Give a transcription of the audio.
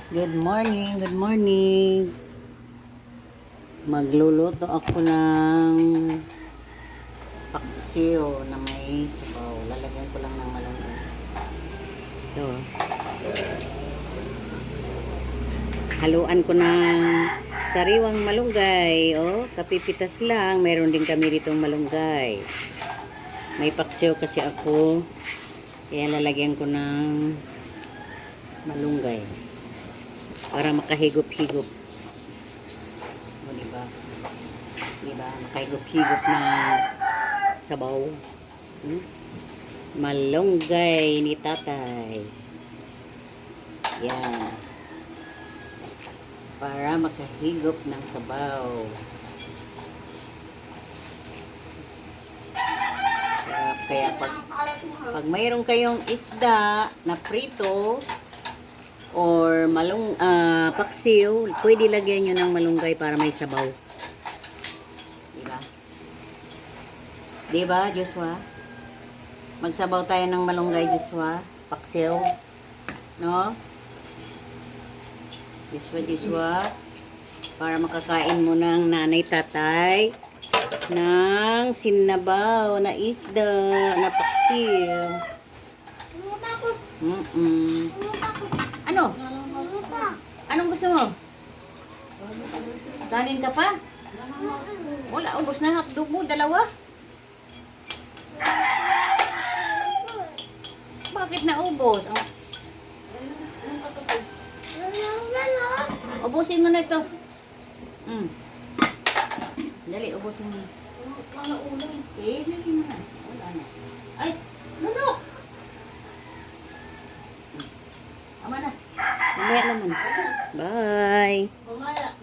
Good morning, good morning. Magluluto ako ng paksiw na may sabaw. Lalagyan ko lang ng malunggay. Ito. Haluan ko ng sariwang malunggay. Oh, kapipitas lang. Mayroon din kami ritong malunggay. May paksiw kasi ako. Kaya lalagyan ko ng malunggay. Para makahigop-higop. O, diba? Diba? Makahigop-higop na sabaw. Malunggay ni tatay. Yan. Para makahigop ng sabaw. Kaya pag mayroon kayong isda na prito, or paksiw, pwede lagyan nyo ng malunggay para may sabaw. Diba? Diba, Joshua? Magsabaw tayo ng malunggay, Joshua. Paksiw. No? Joshua. Para makakain mo ng nanay tatay ng sinabaw na isda na paksiw. Ano? Anong gusto mo? Kanin ka pa? Wala, ubos na hotdog mo, dalawa. Bakit na ubos? Ubusin mo na ito. Dali, ubusin mo. Eh, dali mo na. Wala na. Ay, Nuno! Tama na. Mamaya naman. Bye!